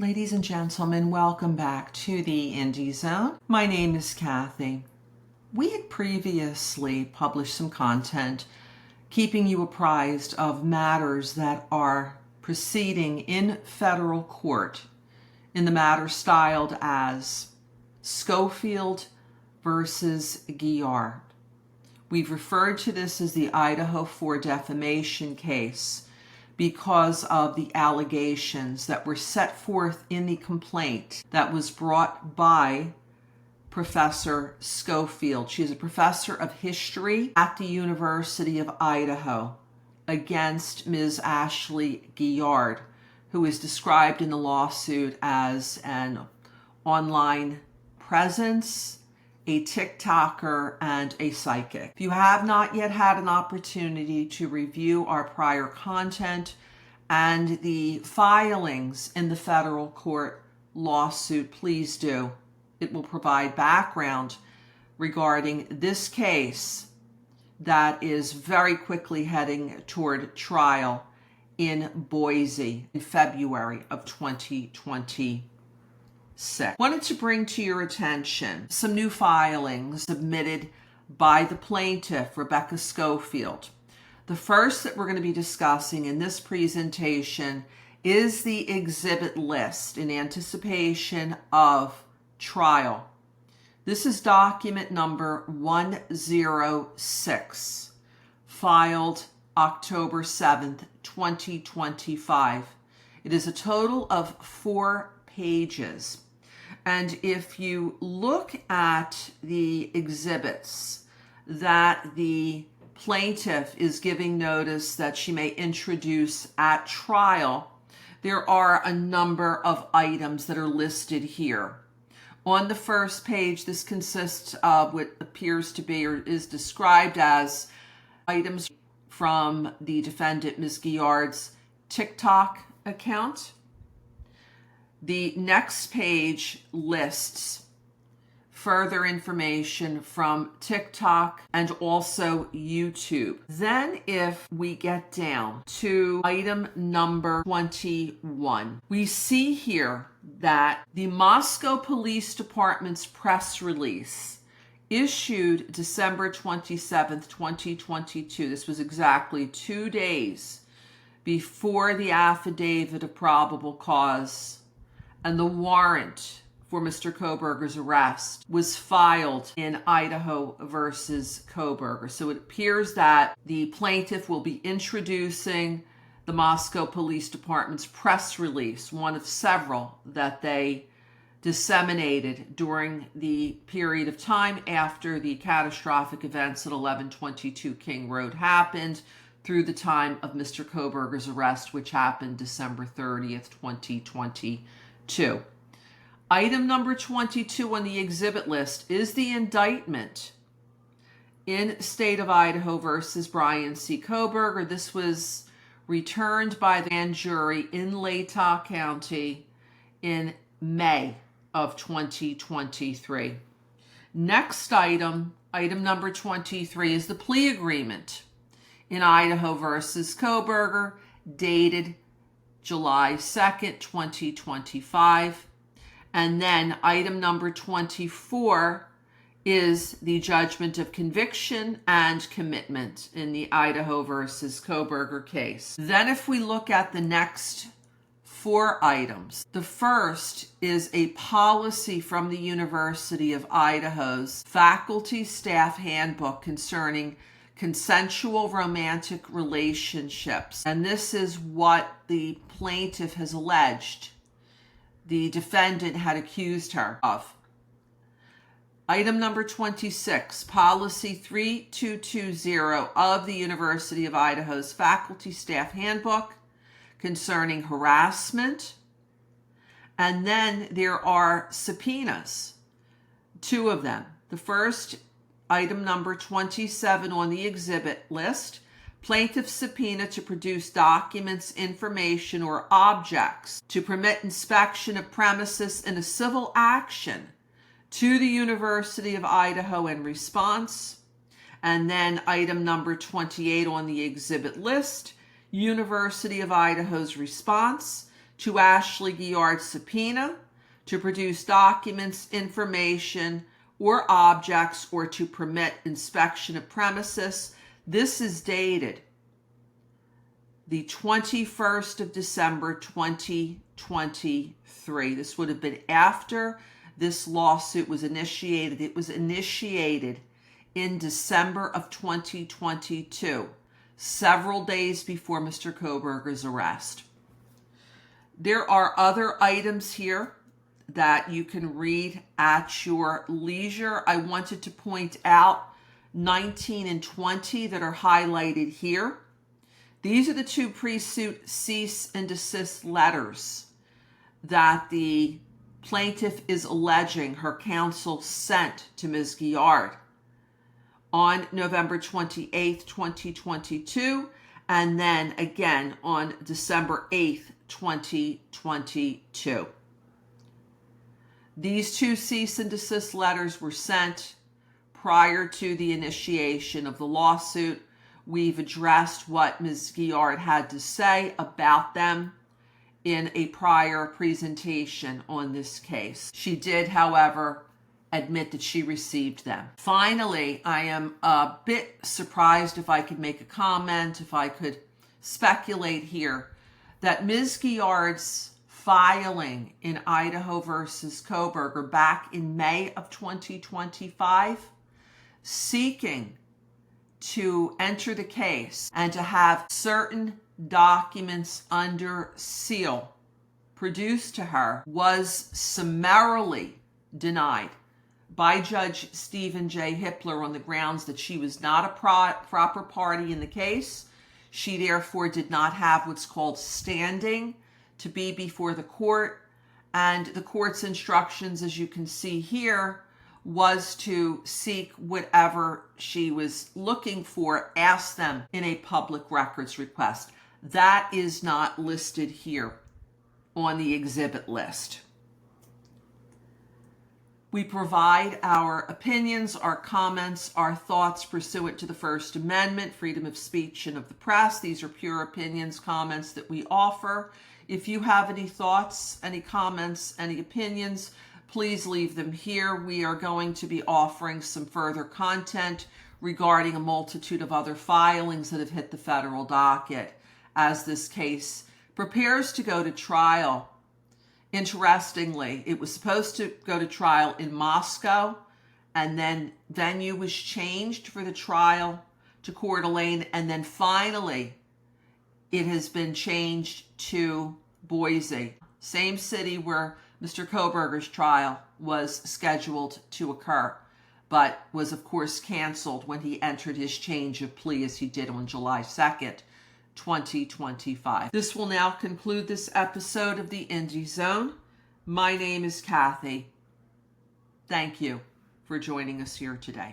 Ladies and gentlemen, welcome back to the Indie Zone. My name is Kathy. We had previously published some content keeping you apprised of matters that are proceeding in federal court in the matter styled as Scofield versus Guillard. We've referred to this as the Idaho4 Defamation Case because of the allegations that were set forth in the complaint that was brought by Professor Scofield. She is a professor of history at the University of Idaho against Ms. Ashley Guillard, who is described in the lawsuit as an online presence, a TikToker, and a psychic. If you have not yet had an opportunity to review our prior content and the filings in the federal court lawsuit, please do. It will provide background regarding this case that is very quickly heading toward trial in Boise in February of 2020. Wanted to bring to your attention some new filings submitted by the plaintiff, Rebecca Scofield. The first that we're going to be discussing in this presentation is the exhibit list in anticipation of trial. This is document number 106, filed October 7th, 2025. It is a total of 4 pages. And if you look at the exhibits that the plaintiff is giving notice that she may introduce at trial, there are a number of items that are listed here. On the first page, this consists of what appears to be or is described as items from the defendant, Ms. Guillard's TikTok account. The next page lists further information from TikTok and also YouTube. Then if we get down to item number 21, we see here that the Moscow Police Department's press release issued December 27th, 2022. This was exactly 2 days before the affidavit of probable cause and the warrant for Mr. Kohberger's arrest was filed in Idaho versus Kohberger. So it appears that the plaintiff will be introducing the Moscow Police Department's press release, one of several that they disseminated during the period of time after the catastrophic events at 1122 King Road happened through the time of Mr. Kohberger's arrest, which happened December 30th, 2022. Item number 22 on the exhibit list is the indictment in State of Idaho versus Brian C. Kohberger. This was returned by the grand jury in Latah County in May of 2023. Next item, item number 23, is the plea agreement in Idaho versus Kohberger, dated July 2nd, 2025. And then item number 24 is the judgment of conviction and commitment in the Idaho versus Kohberger case. Then if we look at the next 4 items, the first is a policy from the University of Idaho's faculty staff handbook concerning consensual romantic relationships. And this is what the plaintiff has alleged the defendant had accused her of. Item number 26, policy 3220 of the University of Idaho's faculty staff handbook concerning harassment. And then there are subpoenas, 2 of them. The first, item number 27 on the exhibit list, plaintiff's subpoena to produce documents, information, or objects to permit inspection of premises in a civil action to the University of Idaho in response. And then item number 28 on the exhibit list, University of Idaho's response to Ashley Guillard's subpoena to produce documents, information, or objects, or to permit inspection of premises. This is dated the 21st of December, 2023. This would have been after this lawsuit was initiated. It was initiated in December of 2022, several days before Mr. Kohberger's arrest. There are other items here that you can read at your leisure. I wanted to point out 19 and 20 that are highlighted here. These are the two pre-suit cease and desist letters that the plaintiff is alleging her counsel sent to Ms. Guillard on November 28th, 2022, and then again on December 8th, 2022. These two cease and desist letters were sent prior to the initiation of the lawsuit. We've addressed what Ms. Guillard had to say about them in a prior presentation on this case. She did, however, admit that she received them. Finally, I am a bit surprised, if I could make a comment, if I could speculate here, that Ms. Guillard's filing in Idaho versus Kohberger back in May of 2025, seeking to enter the case and to have certain documents under seal produced to her, was summarily denied by Judge Stephen J. Hippler on the grounds that she was not a proper party in the case. She therefore did not have what's called standing to be before the court, and the court's instructions, as you can see here, was to seek whatever she was looking for, ask them in a public records request. That is not listed here on the exhibit list. We provide our opinions, our comments, our thoughts pursuant to the First Amendment, freedom of speech and of the press. These are pure opinions, comments that we offer. If you have any thoughts, any comments, any opinions, please leave them here. We are going to be offering some further content regarding a multitude of other filings that have hit the federal docket as this case prepares to go to trial. Interestingly, it was supposed to go to trial in Moscow, and then venue was changed for the trial to Coeur d'Alene, and then finally it has been changed to Boise, same city where Mr. Kohberger's trial was scheduled to occur, but was of course canceled when he entered his change of plea, as he did on July 2nd, 2025. This will now conclude this episode of the Indie Zone. My name is Kathy. Thank you for joining us here today.